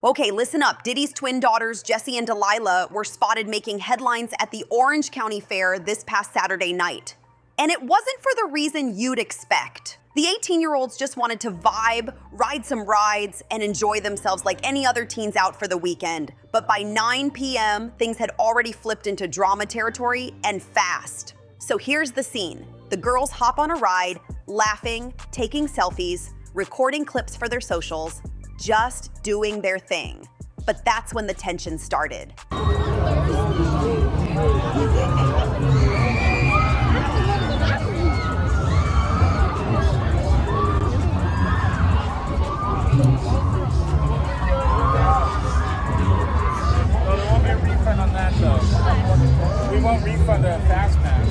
Okay, listen up. Diddy's twin daughters, Jessie and Delilah, were spotted making headlines at the Orange County Fair this past Saturday night. And it wasn't for the reason you'd expect. The 18-year-olds just wanted to vibe, ride some rides, and enjoy themselves like any other teens out for the weekend. But by 9 p.m., things had already flipped into drama territory and fast. So here's the scene. The girls hop on a ride, laughing, taking selfies, recording clips for their socials, just doing their thing. But that's when the tension started. On that though. We won't refund the fast pass.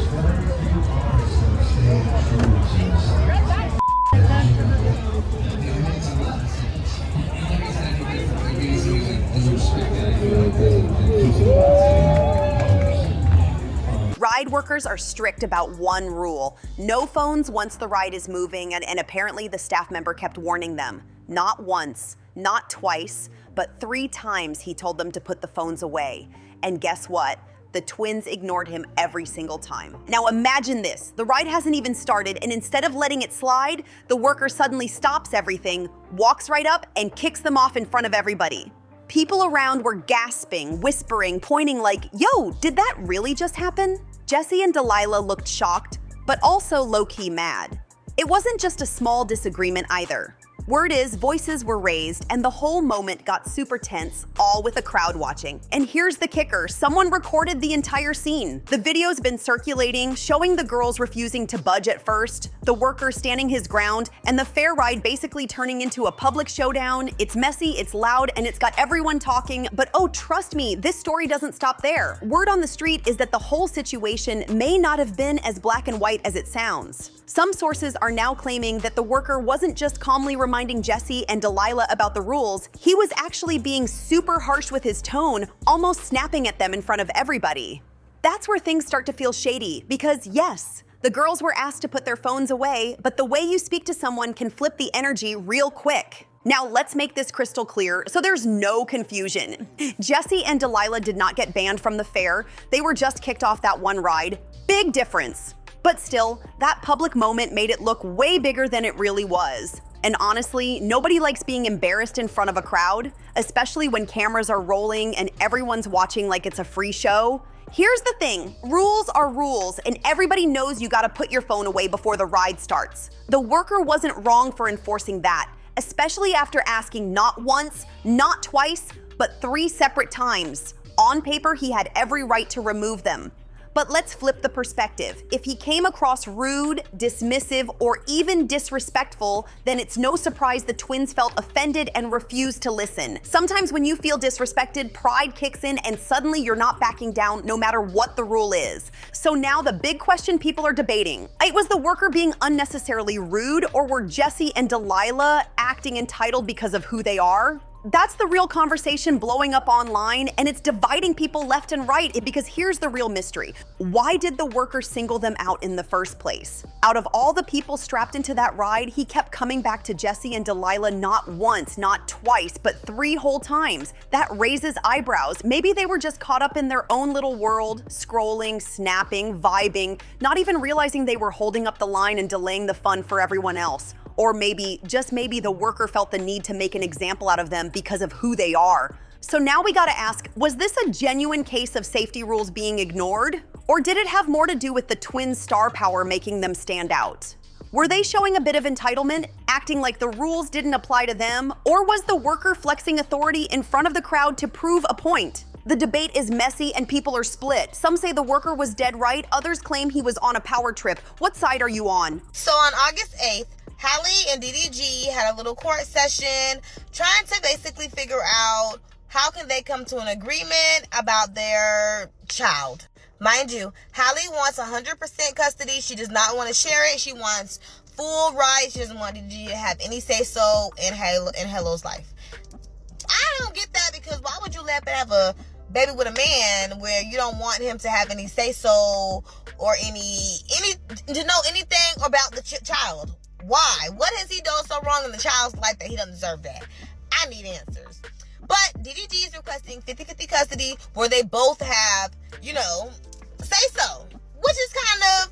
Ride workers are strict about one rule. No phones once the ride is moving, and apparently the staff member kept warning them. Not once, not twice, but 3 times he told them to put the phones away. And guess what? The twins ignored him every single time. Now imagine this, the ride hasn't even started, and instead of letting it slide, the worker suddenly stops everything, walks right up, and kicks them off in front of everybody. People around were gasping, whispering, pointing like, yo, did that really just happen? Jessie and Delilah looked shocked, but also low-key mad. It wasn't just a small disagreement either. Word is, voices were raised, and the whole moment got super tense, all with a crowd watching. And here's the kicker, someone recorded the entire scene. The video's been circulating, showing the girls refusing to budge at first, the worker standing his ground, and the fair ride basically turning into a public showdown. It's messy, it's loud, and it's got everyone talking, but oh, trust me, this story doesn't stop there. Word on the street is that the whole situation may not have been as black and white as it sounds. Some sources are now claiming that the worker wasn't just calmly reminding Jessie and Delilah about the rules, he was actually being super harsh with his tone, almost snapping at them in front of everybody. That's where things start to feel shady, because yes, the girls were asked to put their phones away, but the way you speak to someone can flip the energy real quick. Now let's make this crystal clear so there's no confusion. Jessie and Delilah did not get banned from the fair, they were just kicked off that one ride. Big difference. But still, that public moment made it look way bigger than it really was. And honestly, nobody likes being embarrassed in front of a crowd, especially when cameras are rolling and everyone's watching like it's a free show. Here's the thing, rules are rules, and everybody knows you gotta put your phone away before the ride starts. The worker wasn't wrong for enforcing that, especially after asking not once, not twice, but 3 separate times. On paper, he had every right to remove them. But let's flip the perspective. If he came across rude, dismissive, or even disrespectful, then it's no surprise the twins felt offended and refused to listen. Sometimes when you feel disrespected, pride kicks in and suddenly you're not backing down no matter what the rule is. So now the big question people are debating. Was the worker being unnecessarily rude, or were Jessie and Delilah acting entitled because of who they are? That's the real conversation blowing up online, and it's dividing people left and right, because here's the real mystery. Why did the worker single them out in the first place? Out of all the people strapped into that ride, he kept coming back to Jessie and Delilah not once, not twice, but 3 whole times. That raises eyebrows. Maybe they were just caught up in their own little world, scrolling, snapping, vibing, not even realizing they were holding up the line and delaying the fun for everyone else. Or maybe, just maybe, the worker felt the need to make an example out of them because of who they are. So now we gotta ask, was this a genuine case of safety rules being ignored? Or did it have more to do with the twins' star power making them stand out? Were they showing a bit of entitlement, acting like the rules didn't apply to them? Or was the worker flexing authority in front of the crowd to prove a point? The debate is messy and people are split. Some say the worker was dead right, others claim he was on a power trip. What side are you on? So on August 8th, Halle and Diddy had a little court session trying to basically figure out how can they come to an agreement about their child. Mind you, Halle wants 100% custody. She does not want to share it. She wants full rights. She doesn't want Diddy to have any say-so in Hello's life. I don't get that, because why would you let them have a baby with a man where you don't want him to have any say-so or any to know anything about the child? Why? What has he done so wrong in the child's life that he doesn't deserve that? I need answers. But requesting 50-50 custody where they both have, say so. Which is kind of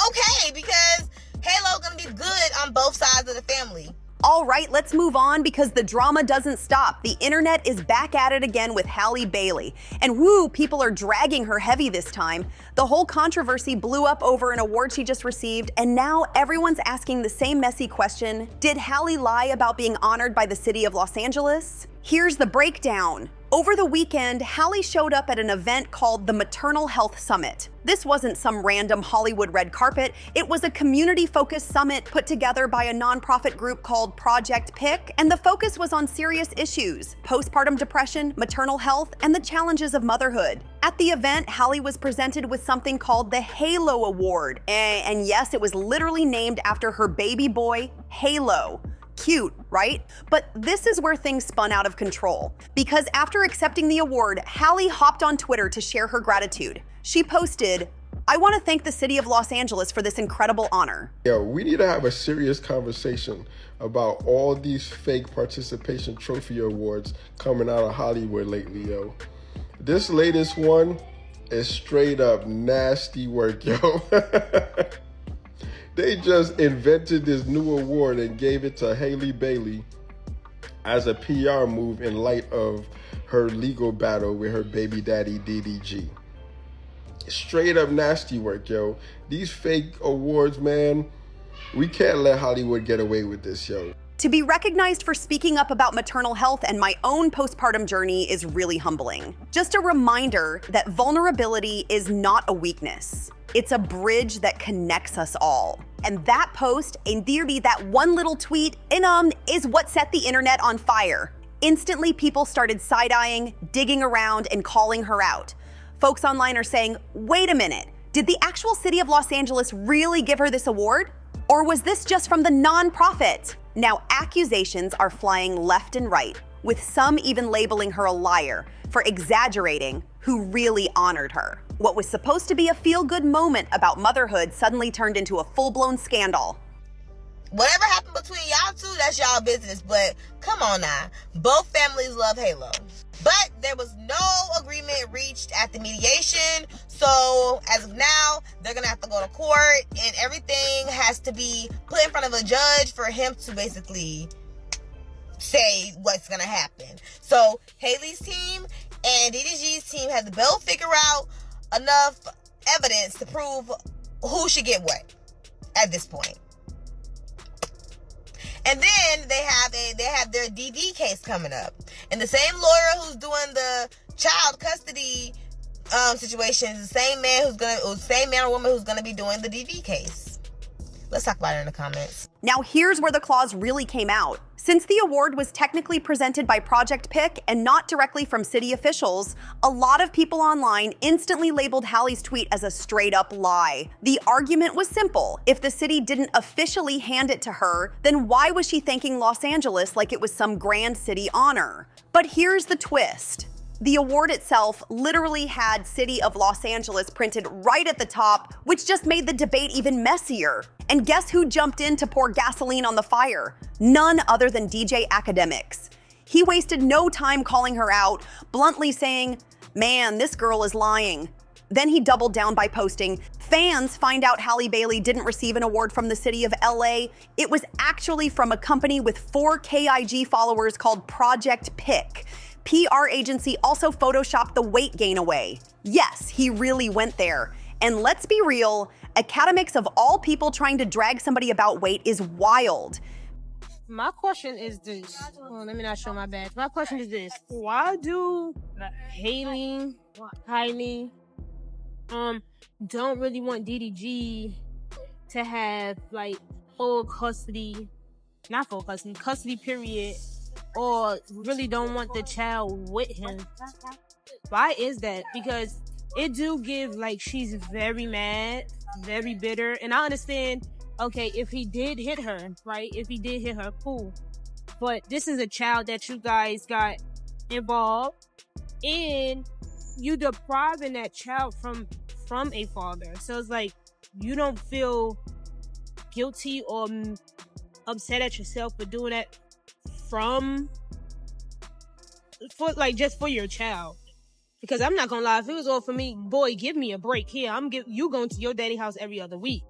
okay because Halo gonna be good on both sides of the family. All right, let's move on because the drama doesn't stop. The internet is back at it again with Halle Bailey. And woo, people are dragging her heavy this time. The whole controversy blew up over an award she just received, and now everyone's asking the same messy question: did Halle lie about being honored by the city of Los Angeles? Here's the breakdown. Over the weekend, Halle showed up at an event called the Maternal Health Summit. This wasn't some random Hollywood red carpet. It was a community-focused summit put together by a nonprofit group called Project PIC, and the focus was on serious issues: postpartum depression, maternal health, and the challenges of motherhood. At the event, Halle was presented with something called the Halo Award. And yes, it was literally named after her baby boy, Halo. Cute, right? But this is where things spun out of control. Because after accepting the award, Halle hopped on Twitter to share her gratitude. She posted, "I want to thank the city of Los Angeles for this incredible honor." Yo, we need to have a serious conversation about all these fake participation trophy awards coming out of Hollywood lately, yo. This latest one is straight up nasty work, yo. They just invented this new award and gave it to Halle Bailey as a PR move in light of her legal battle with her baby daddy, Diddy. Straight up nasty work, yo. These fake awards, man, we can't let Hollywood get away with this, yo. To be recognized for speaking up about maternal health and my own postpartum journey is really humbling. Just a reminder that vulnerability is not a weakness. It's a bridge that connects us all. And that post, and that one little tweet, is what set the internet on fire. Instantly, people started side-eyeing, digging around, and calling her out. Folks online are saying, wait a minute, did the actual city of Los Angeles really give her this award? Or was this just from the nonprofit? Now, accusations are flying left and right, with some even labeling her a liar for exaggerating who really honored her. What was supposed to be a feel-good moment about motherhood suddenly turned into a full-blown scandal. Whatever happened between y'all two, that's y'all business, but come on now. Both families love Halo. But there was no agreement reached at the mediation, so as of now, they're gonna have to go to court, and everything has to be put in front of a judge for him to basically say what's gonna happen. So Haley's team and DDG's team had to both figure out enough evidence to prove who should get what at this point. And then they have their DV case coming up, and the same lawyer who's doing the child custody situation is the same man or woman who's gonna be doing the DV case. Let's talk about it in the comments. Now here's where the clause really came out. Since the award was technically presented by Project PIC and not directly from city officials, a lot of people online instantly labeled Halle's tweet as a straight-up lie. The argument was simple. If the city didn't officially hand it to her, then why was she thanking Los Angeles like it was some grand city honor? But here's the twist. The award itself literally had City of Los Angeles printed right at the top, which just made the debate even messier. And guess who jumped in to pour gasoline on the fire? None other than DJ Academics. He wasted no time calling her out, bluntly saying, "Man, this girl is lying." Then he doubled down by posting, "Fans find out Halle Bailey didn't receive an award from the city of LA. It was actually from a company with 4 KIG followers called Project PIC. PR agency also photoshopped the weight gain away." Yes, he really went there. And let's be real, academics of all people trying to drag somebody about weight is wild. My question is this. Well, let me not show my badge. My question is this. Why do Halle, don't really want DDG to have like full custody, not full custody, custody period, or really don't want the child with him? Why is that? Because it do give like she's very mad, very bitter, and I understand, okay, if he did hit her, right? If he did hit her, cool. But this is a child that you guys got involved in. You depriving that child from a father. So it's like you don't feel guilty or upset at yourself for doing that from just for your child. Because I'm not gonna lie, if it was all for me, boy, give me a break here. You going to your daddy house every other week.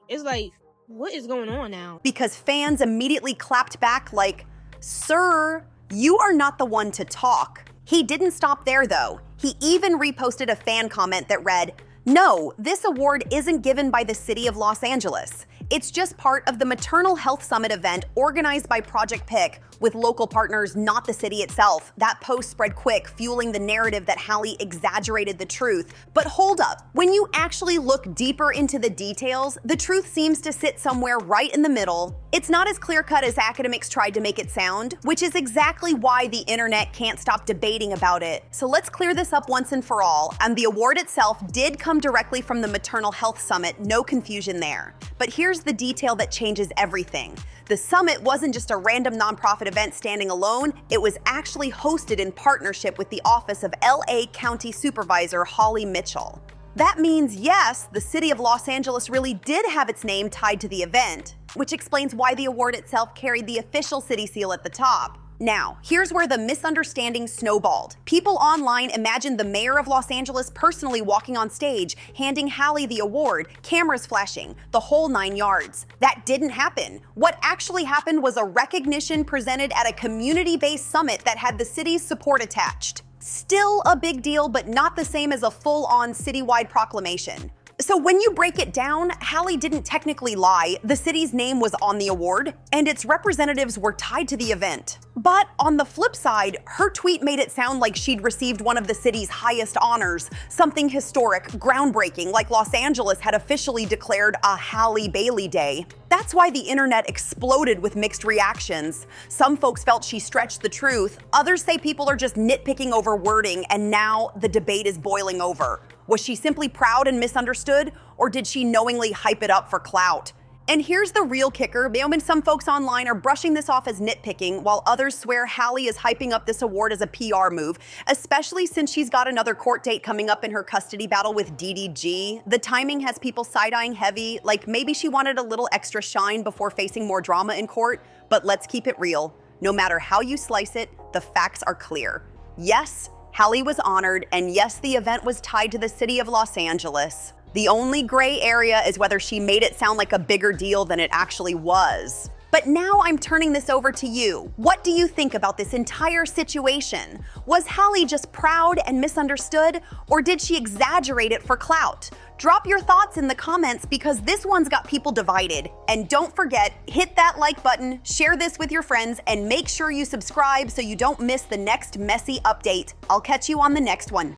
It's like, what is going on now? Because fans immediately clapped back like, "Sir, you are not the one to talk." He didn't stop there though. He even reposted a fan comment that read, "No, this award isn't given by the city of Los Angeles. It's just part of the Maternal Health Summit event organized by Project Pick with local partners, not the city itself." That post spread quick, fueling the narrative that Halle exaggerated the truth. But hold up, when you actually look deeper into the details, the truth seems to sit somewhere right in the middle. It's not as clear-cut as academics tried to make it sound, which is exactly why the internet can't stop debating about it. So let's clear this up once and for all, and the award itself did come directly from the Maternal Health Summit, no confusion there. But here's the detail that changes everything. The summit wasn't just a random nonprofit event standing alone, it was actually hosted in partnership with the office of LA County Supervisor Holly Mitchell. That means, yes, the city of Los Angeles really did have its name tied to the event, which explains why the award itself carried the official city seal at the top. Now, here's where the misunderstanding snowballed. People online imagined the mayor of Los Angeles personally walking on stage, handing Halle the award, cameras flashing, the whole 9 yards. That didn't happen. What actually happened was a recognition presented at a community-based summit that had the city's support attached. Still a big deal, but not the same as a full-on citywide proclamation. So when you break it down, Halle didn't technically lie. The city's name was on the award, and its representatives were tied to the event. But on the flip side, her tweet made it sound like she'd received one of the city's highest honors, something historic, groundbreaking, like Los Angeles had officially declared a Halle Bailey Day. That's why the internet exploded with mixed reactions. Some folks felt she stretched the truth, others say people are just nitpicking over wording, and now the debate is boiling over. Was she simply proud and misunderstood, or did she knowingly hype it up for clout? And here's the real kicker. Some folks online are brushing this off as nitpicking, while others swear Halle is hyping up this award as a PR move, especially since she's got another court date coming up in her custody battle with Diddy G. The timing has people side-eyeing heavy, like maybe she wanted a little extra shine before facing more drama in court. But let's keep it real. No matter how you slice it, the facts are clear. Yes, Halle was honored, and yes, the event was tied to the city of Los Angeles. The only gray area is whether she made it sound like a bigger deal than it actually was. But now I'm turning this over to you. What do you think about this entire situation? Was Halle just proud and misunderstood, or did she exaggerate it for clout? Drop your thoughts in the comments because this one's got people divided. And don't forget, hit that like button, share this with your friends, and make sure you subscribe so you don't miss the next messy update. I'll catch you on the next one.